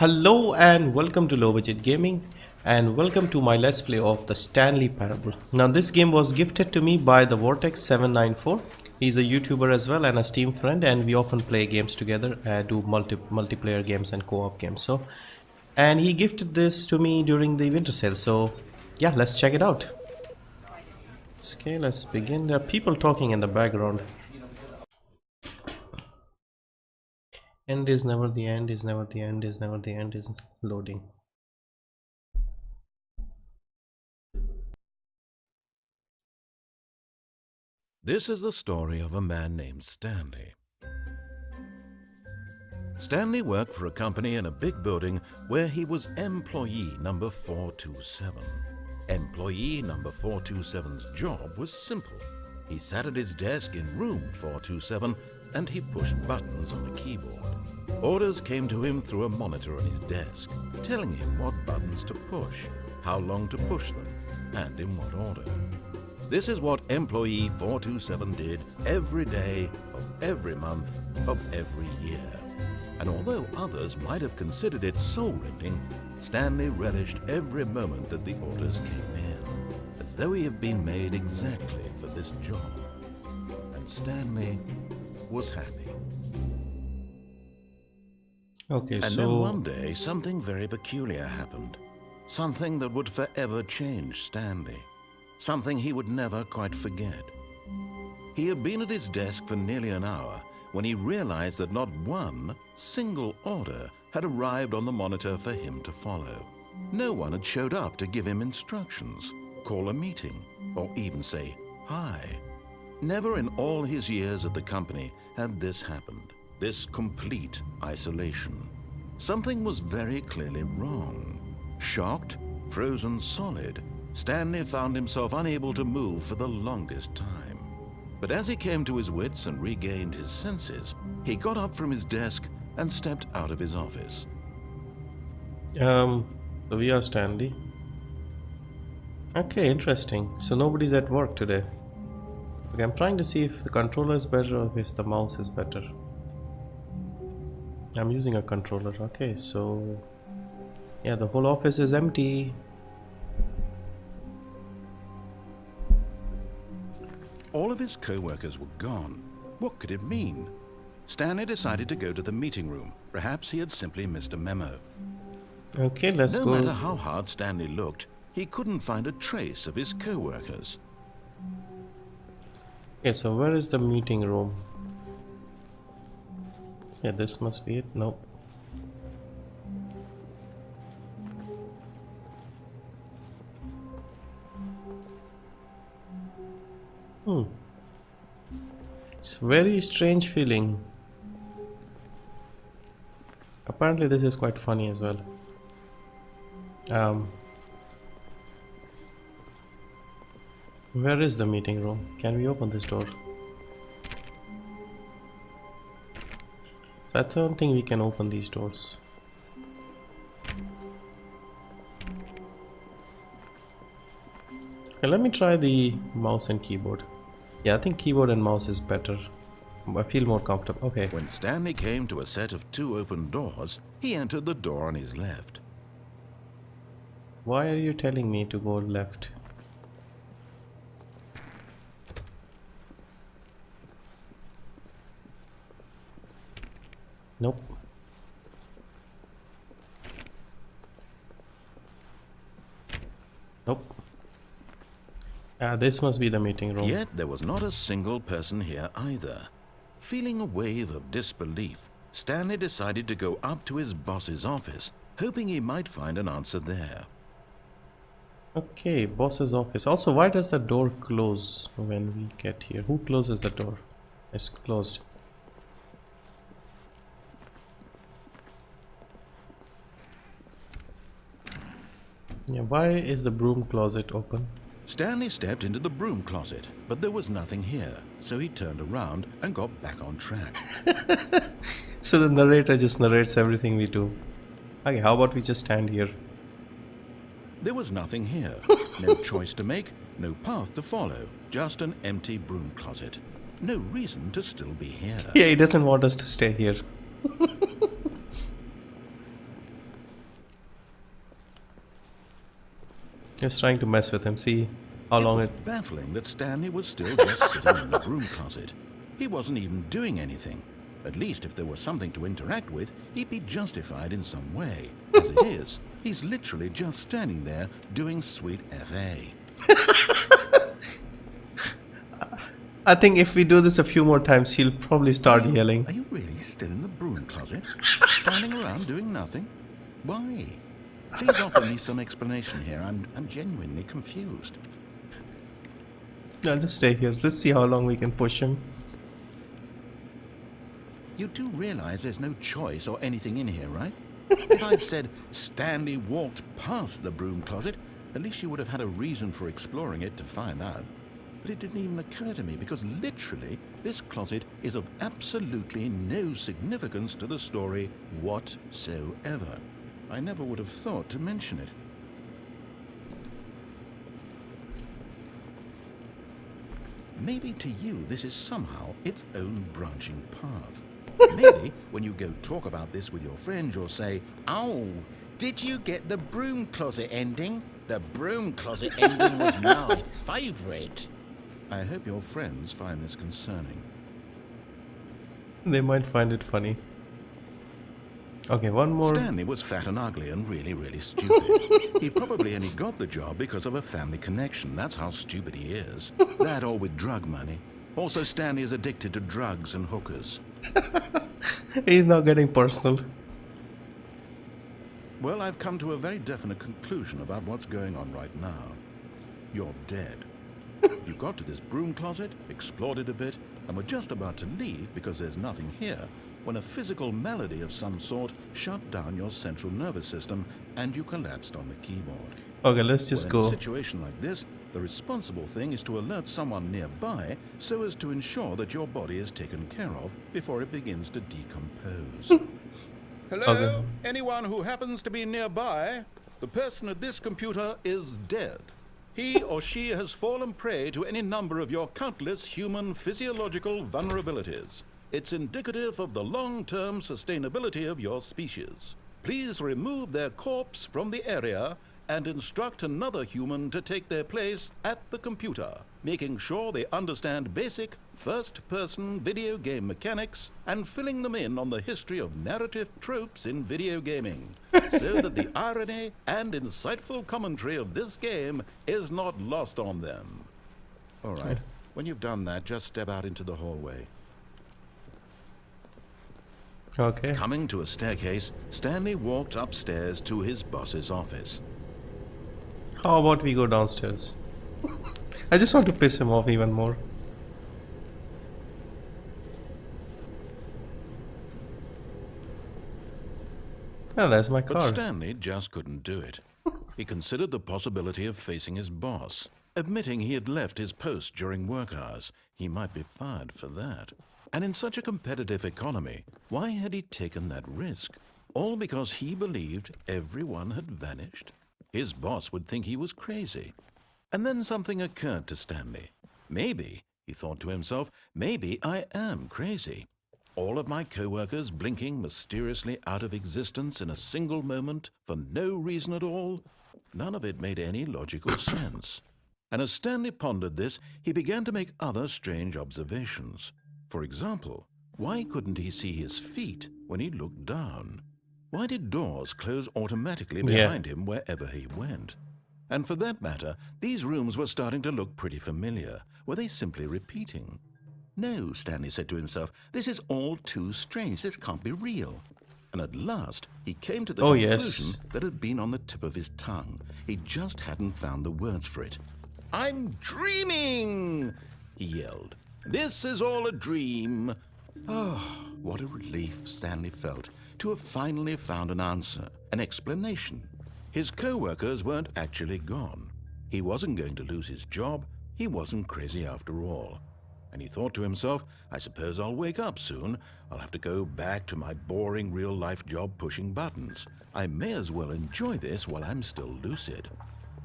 Hello and welcome to Low Budget Gaming and welcome to my let's play of the Stanley Parable. Now this game was gifted to me by the Vortex 794. He's a YouTuber as well and a Steam friend, and we often play games together, do multiplayer games and co-op games. And he gifted this to me during the winter sale. So yeah, let's check it out. Okay, let's begin. There are people talking in the background. End is never the end, is never the end, is never the end, is loading. This is the story of a man named Stanley. Stanley worked for a company in a big building where he was employee number 427. Employee number 427's job was simple. He sat at his desk in room 427 and he pushed buttons on a keyboard. Orders came to him through a monitor on his desk, telling him what buttons to push, how long to push them, and in what order. This is what employee 427 did every day of every month of every year. And although others might have considered it soul-rending, Stanley relished every moment that the orders came in, as though he had been made exactly for this job. And Stanley was happy. Okay, And then one day, something very peculiar happened. Something that would forever change Stanley. Something he would never quite forget. He had been at his desk for nearly an hour when he realized that not one single order had arrived on the monitor for him to follow. No one had showed up to give him instructions, call a meeting, or even say hi. Never in all his years at the company had this happened, this complete isolation. Something was very clearly wrong. Shocked, frozen solid, Stanley found himself unable to move for the longest time. But as he came to his wits and regained his senses, he got up from his desk and stepped out of his office. So we are Stanley. Okay, interesting. So nobody's at work today. Okay, I'm trying to see if the controller is better or if the mouse is better. I'm using a controller. Okay, so yeah, the whole office is empty. All of his co-workers were gone. What could it mean? Stanley decided to go to the meeting room. Perhaps he had simply missed a memo. Okay, let's go. No matter how hard Stanley looked, he couldn't find a trace of his co-workers. Okay, so where is the meeting room? Yeah, this must be it. Nope. It's very strange feeling. Apparently this is quite funny as well. Where is the meeting room? Can we open this door? So I don't think we can open these doors. Okay, let me try the mouse and keyboard. Yeah, I think keyboard and mouse is better. I feel more comfortable. Okay. When Stanley came to a set of two open doors, he entered the door on his left. Why are you telling me to go left? Nope. Nope. This must be the meeting room. Yet there was not a single person here either. Feeling a wave of disbelief, Stanley decided to go up to his boss's office, hoping he might find an answer there. Okay, boss's office. Also, why does the door close when we get here? Who closes the door? It's closed. Yeah, why is the broom closet open? Stanley stepped into the broom closet, but there was nothing here, so he turned around and got back on track. So the narrator just narrates everything we do. Okay, how about we just stand here? There was nothing here. No choice to make, no path to follow, just an empty broom closet. No reason to still be here. Yeah, he doesn't want us to stay here. Just trying to mess with him. See how It long was it. baffling that Stanley was still just sitting in the broom closet. He wasn't even doing anything. At least if there was something to interact with, he'd be justified in some way. As it is, he's literally just standing there doing sweet FA. I think if we do this a few more times, he'll probably start yelling. Are you really still in the broom closet? Standing around doing nothing? Why? Please offer me some explanation here. I'm genuinely confused. I'll just stay here. Let's see how long we can push him. You do realize there's no choice or anything in here, right? If I'd said Stanley walked past the broom closet, at least you would have had a reason for exploring it to find out. But it didn't even occur to me because literally this closet is of absolutely no significance to the story whatsoever. I never would have thought to mention it. Maybe to you this is somehow its own branching path. Maybe when you go talk about this with your friends, you'll say, "Oh, did you get the broom closet ending? The broom closet ending was my favorite." I hope your friends find this concerning. They might find it funny. Okay, one more. Stanley was fat and ugly and really, really stupid. He probably only got the job because of a family connection. That's how stupid he is. That or with drug money. Also, Stanley is addicted to drugs and hookers. He's now getting personal. Well, I've come to a very definite conclusion about what's going on right now. You're dead. You got to this broom closet, explored it a bit, and were just about to leave because there's nothing here, when a physical malady of some sort shut down your central nervous system and you collapsed on the keyboard. Okay, let's just In a go. situation like this, the responsible thing is to alert someone nearby so as to ensure that your body is taken care of before it begins to decompose. Hello? Okay. Anyone who happens to be nearby? The person at this computer is dead. He or she has fallen prey to any number of your countless human physiological vulnerabilities. It's indicative of the long-term sustainability of your species. Please remove their corpse from the area and instruct another human to take their place at the computer, making sure they understand basic first-person video game mechanics and filling them in on the history of narrative tropes in video gaming, so that the irony and insightful commentary of this game is not lost on them. All right, when you've done that, just step out into the hallway. Okay. Coming to a staircase, Stanley walked upstairs to his boss's office. How about we go downstairs? I just want to piss him off even more. Oh, there's my But car. Stanley just couldn't do it. He considered the possibility of facing his boss. Admitting he had left his post during work hours, he might be fired for that. And in such a competitive economy, why had he taken that risk? All because he believed everyone had vanished? His boss would think he was crazy. And then something occurred to Stanley. Maybe, he thought to himself, maybe I am crazy. All of my co-workers blinking mysteriously out of existence in a single moment for no reason at all? None of it made any logical sense. And as Stanley pondered this, he began to make other strange observations. For example, why couldn't he see his feet when he looked down? Why did doors close automatically behind him wherever he went? And for that matter, these rooms were starting to look pretty familiar. Were they simply repeating? No, Stanley said to himself, this is all too strange. This can't be real. And at last, he came to the conclusion that had been on the tip of his tongue. He just hadn't found the words for it. "I'm dreaming!" he yelled. "This is all a dream." Oh, what a relief Stanley felt to have finally found an answer, an explanation. His co-workers weren't actually gone. He wasn't going to lose his job. He wasn't crazy after all. And he thought to himself, I suppose I'll wake up soon. I'll have to go back to my boring real-life job pushing buttons. I may as well enjoy this while I'm still lucid.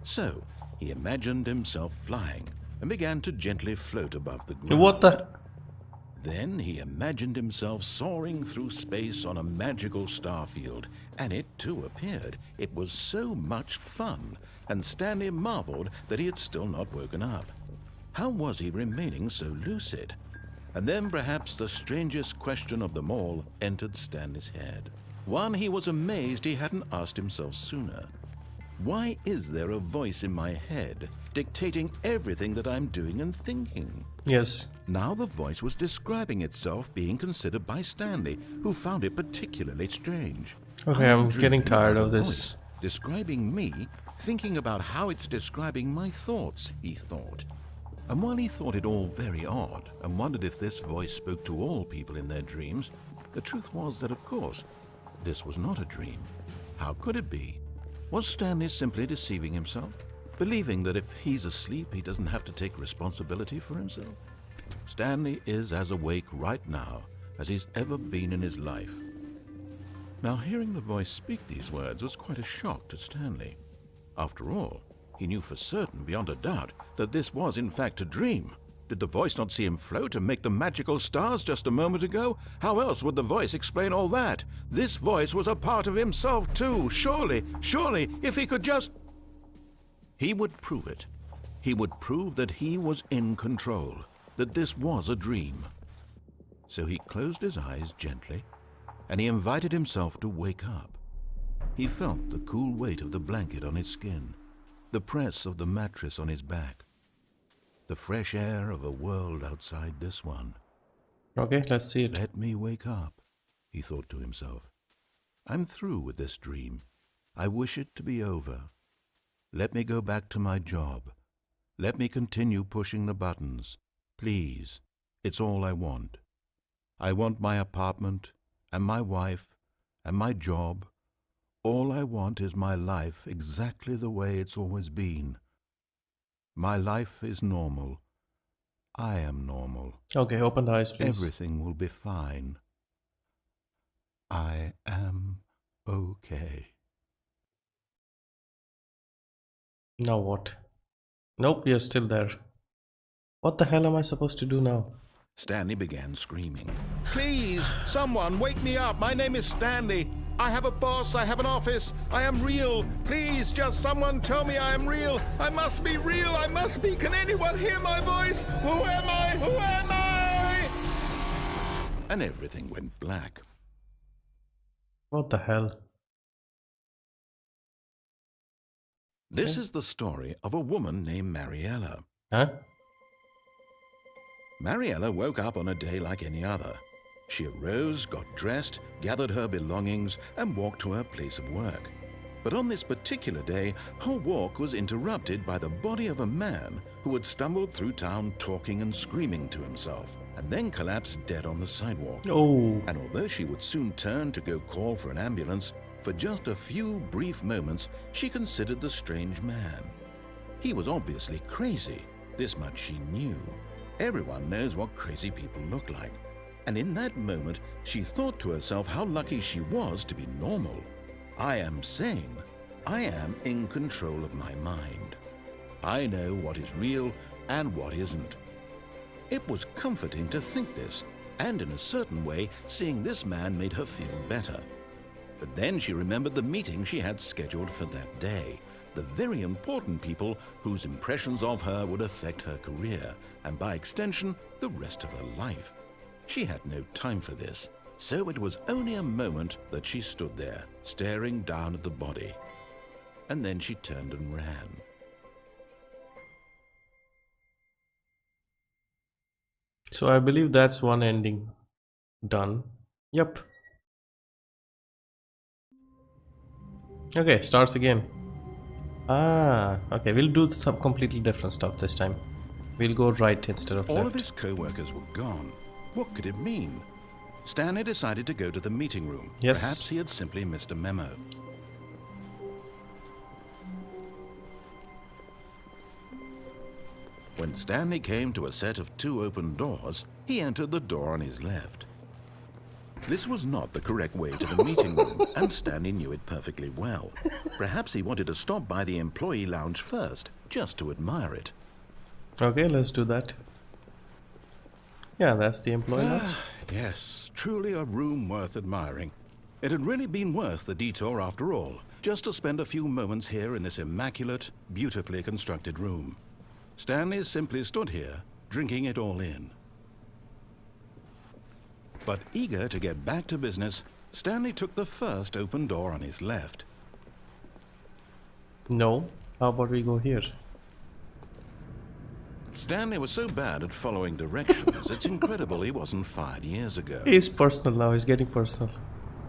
So, he imagined himself flying and began to gently float above the ground. What the? Then he imagined himself soaring through space on a magical starfield, and it too appeared. It was so much fun, and Stanley marveled that he had still not woken up. How was he remaining so lucid? And then perhaps the strangest question of them all entered Stanley's head. One he was amazed he hadn't asked himself sooner. Why is there a voice in my head dictating everything that I'm doing and thinking? Yes. Now the voice was describing itself being considered by Stanley, who found it particularly strange. Okay, I'm getting tired of this. Describing me, thinking about how it's describing my thoughts, he thought. And while he thought it all very odd and wondered if this voice spoke to all people in their dreams, the truth was that, of course, this was not a dream. How could it be? Was Stanley simply deceiving himself, believing that if he's asleep, he doesn't have to take responsibility for himself? Stanley is as awake right now as he's ever been in his life. Now, hearing the voice speak these words was quite a shock to Stanley. After all, he knew for certain, beyond a doubt, that this was in fact a dream. Did the voice not see him float and make the magical stars just a moment ago? How else would the voice explain all that? This voice was a part of himself too. Surely, if he could just... He would prove it. He would prove that he was in control, that this was a dream. So he closed his eyes gently, and he invited himself to wake up. He felt the cool weight of the blanket on his skin, the press of the mattress on his back, the fresh air of a world outside this one. Okay, let's see it. Let me wake up, he thought to himself. I'm through with this dream. I wish it to be over. Let me go back to my job. Let me continue pushing the buttons. Please, it's all I want. I want my apartment and my wife and my job. All I want is my life exactly the way it's always been. My life is normal. I am normal. Okay, open the eyes, please. Everything will be fine. I am okay. Now what? Nope, we are still there. What the hell am I supposed to do now? Stanley began screaming. Please, someone wake me up. My name is Stanley. I have a boss. I have an office. I am real. Please, just someone tell me I am real. I must be real. I must be. Can anyone hear my voice? Who am I? Who am I? And everything went black. What the hell? This is the story of a woman named Mariella. Huh? Mariella woke up on a day like any other. She arose, got dressed, gathered her belongings, and walked to her place of work. But on this particular day, her walk was interrupted by the body of a man who had stumbled through town talking and screaming to himself, and then collapsed dead on the sidewalk. Oh. And although she would soon turn to go call for an ambulance, for just a few brief moments she considered the strange man. He was obviously crazy. This much she knew. Everyone knows what crazy people look like. And in that moment, she thought to herself how lucky she was to be normal. I am sane. I am in control of my mind. I know what is real and what isn't. It was comforting to think this, and in a certain way, seeing this man made her feel better. But then she remembered the meeting she had scheduled for that day, the very important people whose impressions of her would affect her career, and by extension, the rest of her life. She had no time for this, so it was only a moment that she stood there, staring down at the body. And then she turned and ran. So I believe that's one ending. Done. Yep. Okay, starts again. Ah, okay, we'll do some completely different stuff this time. We'll go right instead of left. All of his co-workers were gone. What could it mean? Stanley decided to go to the meeting room. Yes. Perhaps he had simply missed a memo. When Stanley came to a set of 2 open doors, he entered the door on his left. This was not the correct way to the meeting room, and Stanley knew it perfectly well. Perhaps he wanted to stop by the employee lounge first, just to admire it. Okay, let's do that. Yeah, that's the employee lounge. Yes, truly a room worth admiring. It had really been worth the detour after all, just to spend a few moments here in this immaculate, beautifully constructed room. Stanley simply stood here, drinking it all in. But eager to get back to business, Stanley took the first open door on his left. No. How about we go here? Stanley was so bad at following directions, it's incredible he wasn't fired years ago. It's personal now. It's getting personal.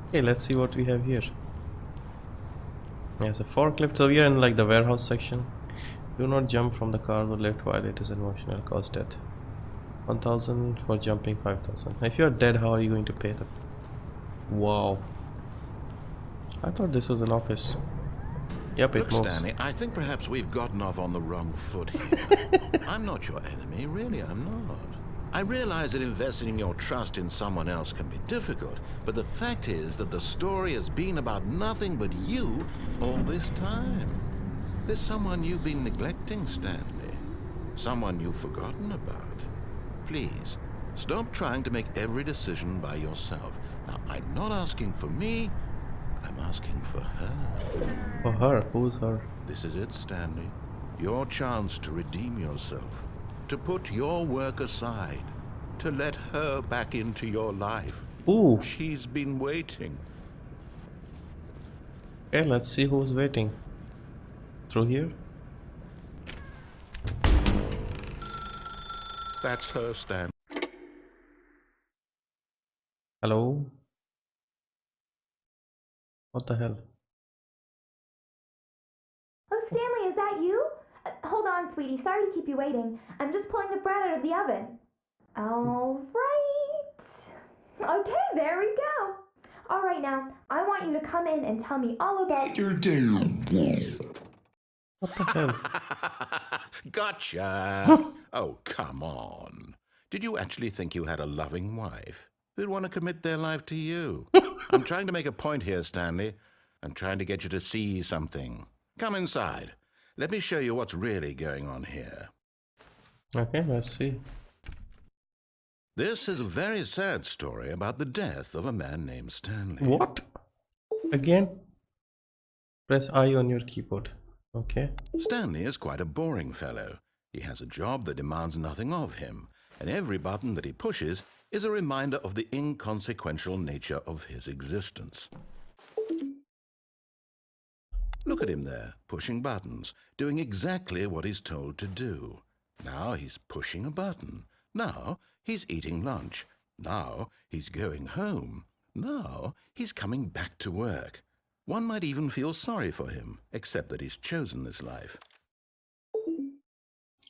Okay, let's see what we have here. There's a forklift. So we are in like the warehouse section. Do not jump from the car or lift while it is in motion. It'll cause death. 1,000 for jumping, 5,000. If you're dead, how are you going to pay them? Wow. I thought this was an office. Yep, it Look, moves. Stanley, I think perhaps we've gotten off on the wrong foot here. I'm not your enemy, really, I'm not. I realize that investing your trust in someone else can be difficult, but the fact is that the story has been about nothing but you all this time. There's someone you've been neglecting, Stanley. Someone you've forgotten about. Please, stop trying to make every decision by yourself. Now, I'm not asking for me, I'm asking for her. For her? Who's her? This is it, Stanley. Your chance to redeem yourself. To put your work aside. To let her back into your life. Ooh. She's been waiting. Okay, let's see who's waiting. Through here? That's her, Stan. Hello? What the hell? Oh, Stanley, is that you? Hold on, sweetie. Sorry to keep you waiting. I'm just pulling the bread out of the oven. All right. Okay, there we go. All right, now, I want you to come in and tell me all about your day. What the hell? Gotcha. Oh, come on. Did you actually think you had a loving wife who'd want to commit their life to you? I'm trying to make a point here, Stanley. I'm trying to get you to see something. Come inside. Let me show you what's really going on here. Okay, let's see. This is a very sad story about the death of a man named Stanley. What? Again? Press I on your keyboard. Okay. Stanley is quite a boring fellow. He has a job that demands nothing of him, and every button that he pushes is a reminder of the inconsequential nature of his existence. Look at him there, pushing buttons, doing exactly what he's told to do. Now he's pushing a button. Now he's eating lunch. Now he's going home. Now he's coming back to work. One might even feel sorry for him, except that he's chosen this life.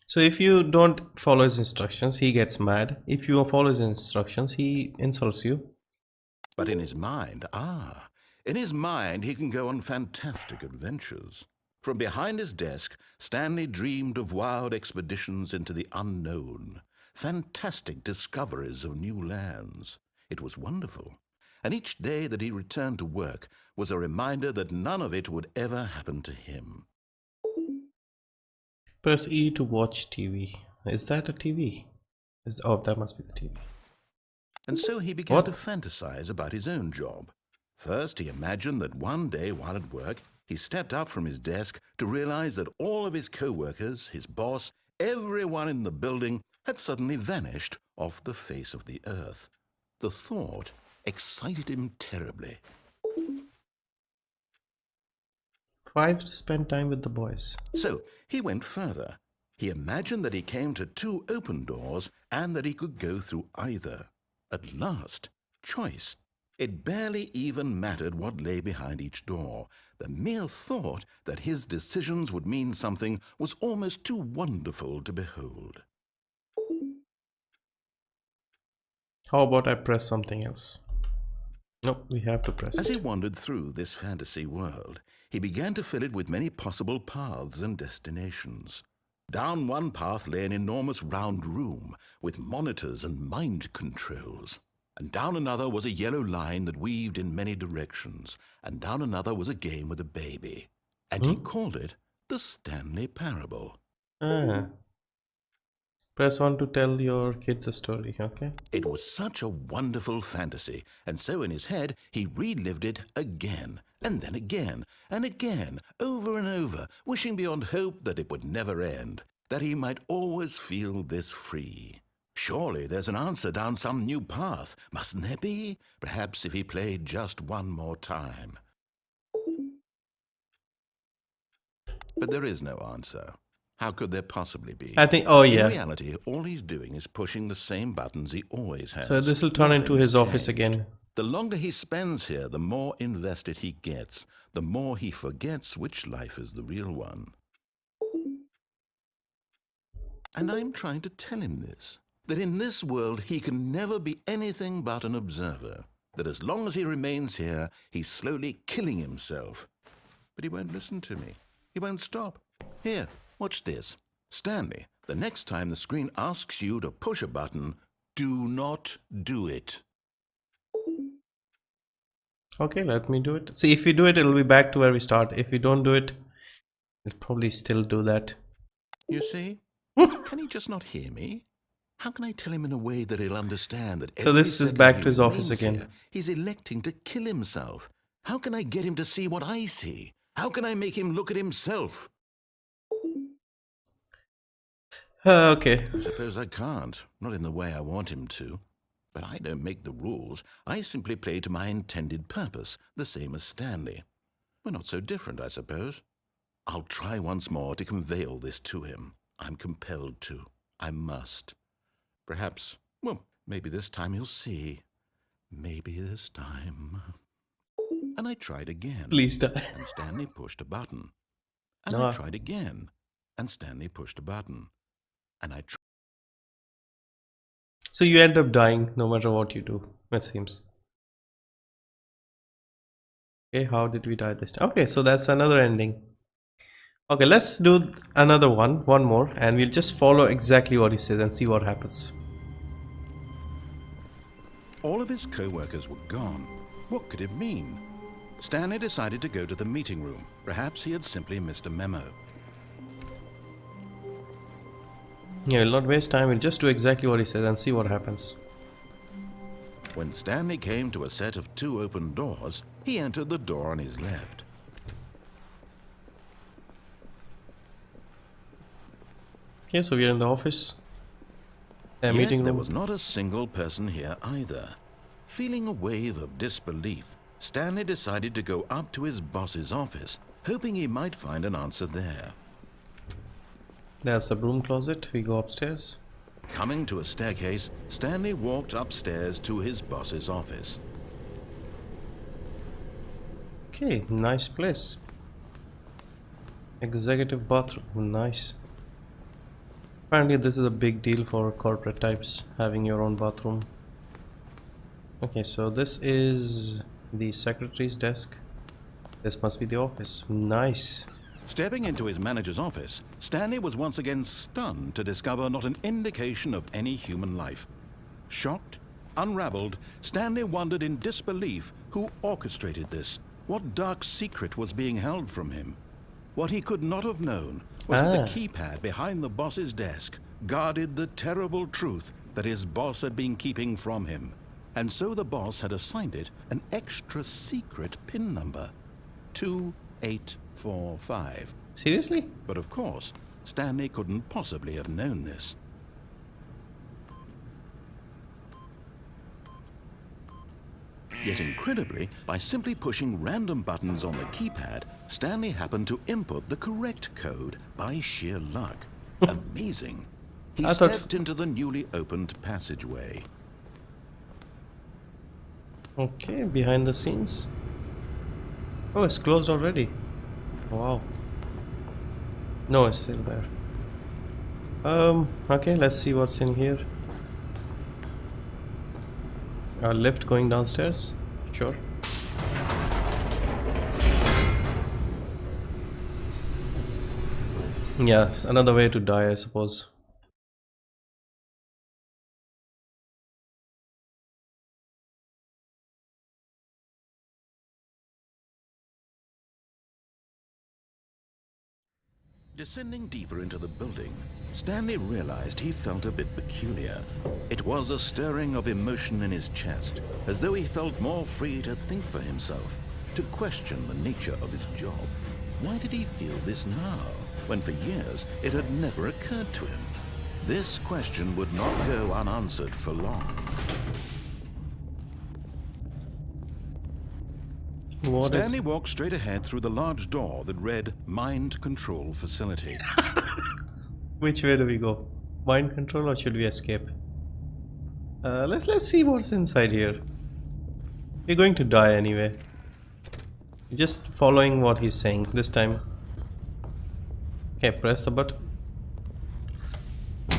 So if you don't follow his instructions, he gets mad. If you follow his instructions, he insults you. But in his mind, in his mind he can go on fantastic adventures. From behind his desk, Stanley dreamed of wild expeditions into the unknown, fantastic discoveries of new lands. It was wonderful. And each day that he returned to work was a reminder that none of it would ever happen to him. Press E to watch TV. Is that a TV? Oh, that must be the TV. And so he began to fantasize about his own job. First, he imagined that one day while at work, he stepped up from his desk to realize that all of his co-workers, his boss, everyone in the building had suddenly vanished off the face of the earth. The thought excited him terribly. 5 to spend time with the boys. So he went further. He imagined that he came to 2 open doors and that he could go through either. At last, choice. It barely even mattered what lay behind each door. The mere thought that his decisions would mean something was almost too wonderful to behold. How about I press something else? Nope, we have to press As he it. wandered through this fantasy world, he began to fill it with many possible paths and destinations. Down one path lay an enormous round room with monitors and mind controls. And down another was a yellow line that weaved in many directions. And down another was a game with a baby. And he called it the Stanley Parable. Press 1 to tell your kids a story, okay? It was such a wonderful fantasy, and so in his head he relived it again, and then again, and again, over and over, wishing beyond hope that it would never end, that he might always feel this free. Surely there's an answer down some new path, mustn't there be? Perhaps if he played just one more time. But there is no answer. How could there possibly be? I think, oh In yeah. reality, all he's doing is pushing the same buttons he always has. So this will turn into Nothing's his office changed. again. The longer he spends here, the more invested he gets, the more he forgets which life is the real one. And I'm trying to tell him this, that in this world he can never be anything but an observer, that as long as he remains here, he's slowly killing himself. But he won't listen to me. He won't stop. Here, watch this. Stanley, the next time the screen asks you to push a button, do not do it. Okay, let me do it. See, if we do it, it'll be back to where we start. If we don't do it, it'll probably still do that. You see? Can he just not hear me? How can I tell him in a way that he'll understand that So every this is second back he to his office remains again. here, he's electing to kill himself? How can I get him to see what I see? How can I make him look at himself? Okay. I suppose I can't, not in the way I want him to. But I don't make the rules. I simply play to my intended purpose, the same as Stanley. We're not so different, I suppose. I'll try once more to convey all this to him. I'm compelled to. I must. Perhaps, well, maybe this time he'll see. Maybe this time. And I tried again. Please die. And Stanley pushed a button. And No. I tried again. And Stanley pushed a button. And I tried. So you end up dying no matter what you do, it seems. Okay, how did we die this time? Okay, so that's another ending. Okay, let's do another one more, and we'll just follow exactly what he says and see what happens. All of his co-workers were gone. What could it mean? Stanley decided to go to the meeting room. Perhaps he had simply missed a memo. Yeah, we'll not waste time, we'll just do exactly what he says and see what happens. When Stanley came to a set of 2 open doors, he entered the door on his left. Okay, so we're in the office. Yet Meeting there room. was not a single person here either. Feeling a wave of disbelief, Stanley decided to go up to his boss's office, hoping he might find an answer there. There's the broom closet. We go upstairs. Coming to a staircase, Stanley walked upstairs to his boss's office. Okay, nice place. Executive bathroom, nice. Apparently this is a big deal for corporate types, having your own bathroom. Okay, so this is the secretary's desk. This must be the office. Nice. Stepping into his manager's office, Stanley was once again stunned to discover not an indication of any human life. Shocked, unraveled, Stanley wondered in disbelief who orchestrated this, what dark secret was being held from him. What he could not have known was that the keypad behind the boss's desk guarded the terrible truth that his boss had been keeping from him. And so the boss had assigned it an extra secret PIN number, 2845. Seriously? But of course, Stanley couldn't possibly have known this. Yet incredibly, by simply pushing random buttons on the keypad, Stanley happened to input the correct code by sheer luck. Amazing. He stepped into the newly opened passageway. Okay, behind the scenes. Oh, it's closed already. Wow. No, it's still there. Okay, let's see what's in here. A lift going downstairs? Sure. Yeah, it's another way to die, I suppose. Descending deeper into the building, Stanley realized he felt a bit peculiar. It was a stirring of emotion in his chest, as though he felt more free to think for himself, to question the nature of his job. Why did he feel this now, when for years it had never occurred to him? This question would not go unanswered for long. Stanley walked straight ahead through the large door that read Mind Control Facility. Which way do we go? Mind control or should we escape? Let's see what's inside here. We're going to die anyway. Just following what he's saying this time. Okay, press the button.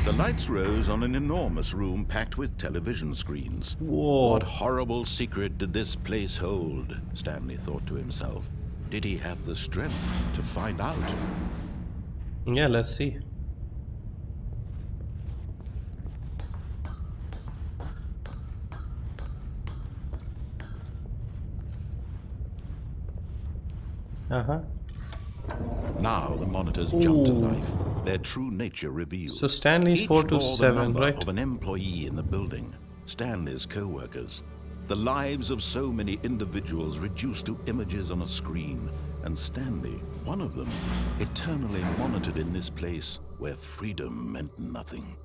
The lights rose on an enormous room packed with television screens. Whoa. What horrible secret did this place hold? Stanley thought to himself. Did he have the strength to find out? Yeah, let's see. Now the monitors jumped to life, their true nature revealed. So Stanley's Each 4 to bore the 7, number right? of an employee in the building, Stanley's co-workers, the lives of so many individuals reduced to images on a screen, and Stanley, one of them, eternally monitored in this place where freedom meant nothing.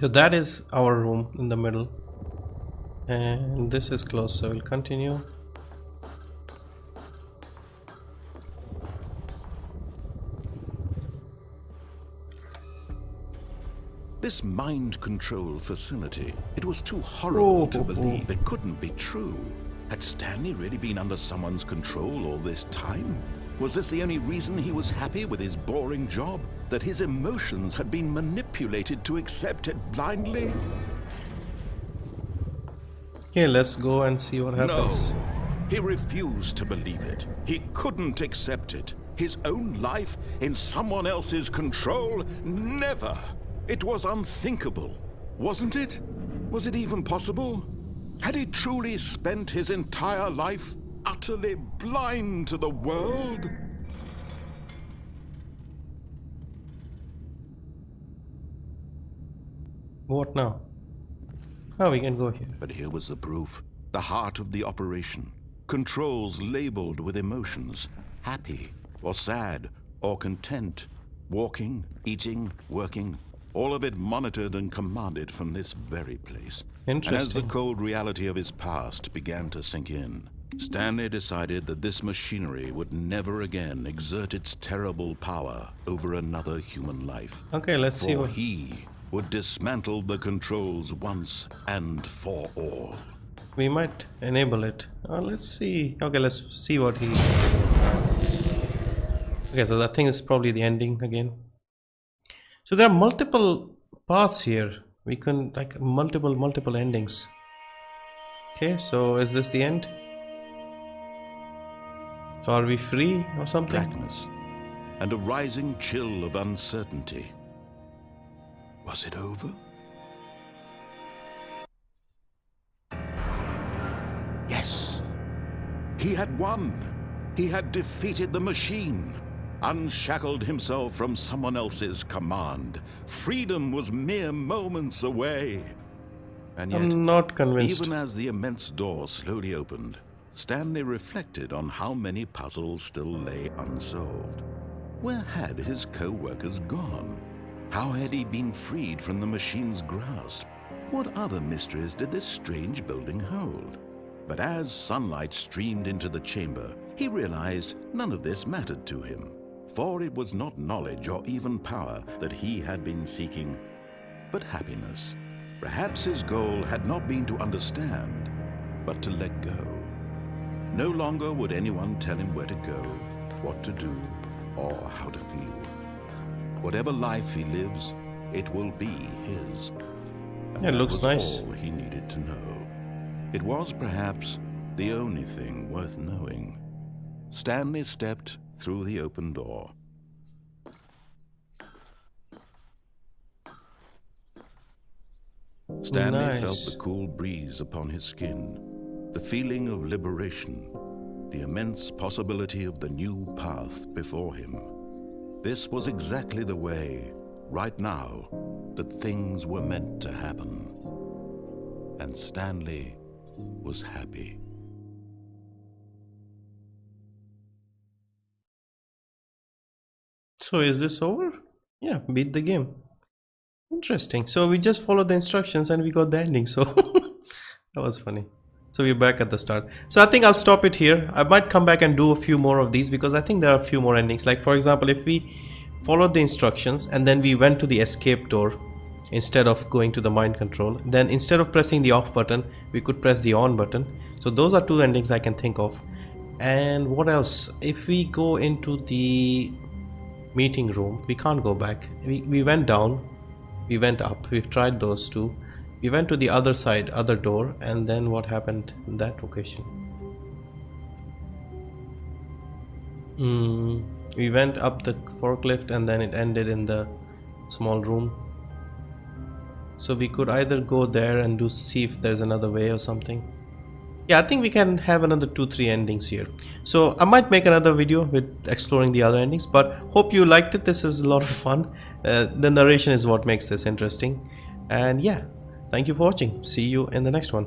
So that is our room in the middle, and this is closed, so we'll continue. This mind control facility, it was too horrible to believe. It couldn't be true. Had Stanley really been under someone's control all this time? Was this the only reason he was happy with his boring job? That his emotions had been manipulated to accept it blindly? Okay, let's go and see what happens. No, he refused to believe it. He couldn't accept it. His own life in someone else's control? Never! It was unthinkable, wasn't it? Was it even possible? Had he truly spent his entire life utterly blind to the world? What now? Oh, we can go here. But here was the proof. The heart of the operation. Controls labeled with emotions. Happy, or sad, or content. Walking, eating, working. All of it monitored and commanded from this very place. And as the cold reality of his past began to sink in, Stanley decided that this machinery would never again exert its terrible power over another human life. Okay, let's see what he would dismantle the controls once and for all. we might enable it. Let's see. Okay, let's see what he... Okay, so that thing is probably the ending again. So there are multiple paths here. We can like multiple endings. Okay, so is this the end? So are we free or something? Blackness and a rising chill of uncertainty. Was it over? Yes. He had won. He had defeated the machine. Unshackled himself from someone else's command. Freedom was mere moments away. And yet, I'm not convinced. even as the immense door slowly opened, Stanley reflected on how many puzzles still lay unsolved. Where had his co-workers gone? How had he been freed from the machine's grasp? What other mysteries did this strange building hold? But as sunlight streamed into the chamber, he realized none of this mattered to him. For it was not knowledge or even power that he had been seeking, but happiness. Perhaps his goal had not been to understand, but to let go. No longer would anyone tell him where to go, what to do, or how to feel. Whatever life he lives, it will be his. And Yeah, it looks that nice. was all he needed to know. It was perhaps the only thing worth knowing. Stanley stepped through the open door. Stanley felt Nice. the cool breeze upon his skin, the feeling of liberation, the immense possibility of the new path before him. This was exactly the way, right now, that things were meant to happen. And Stanley was happy. So is this over? Yeah, beat the game. Interesting. So we just followed the instructions and we got the ending. So that was funny. So we're back at the start. So I think I'll stop it here. I might come back and do a few more of these because I think there are a few more endings. Like for example, if we followed the instructions and then we went to the escape door instead of going to the mind control, then instead of pressing the off button, we could press the on button. So those are two endings I can think of. And what else? If we go into the meeting room, we can't go back. We went down, we went up, we've tried those two. We went to the other side, other door, and then what happened in that location? We went up the forklift and then it ended in the small room. So we could either go there and see if there's another way or something. Yeah, I think we can have another 2-3 endings here. So I might make another video with exploring the other endings, but hope you liked it. This is a lot of fun. The narration is what makes this interesting. And yeah, thank you for watching. See you in the next one.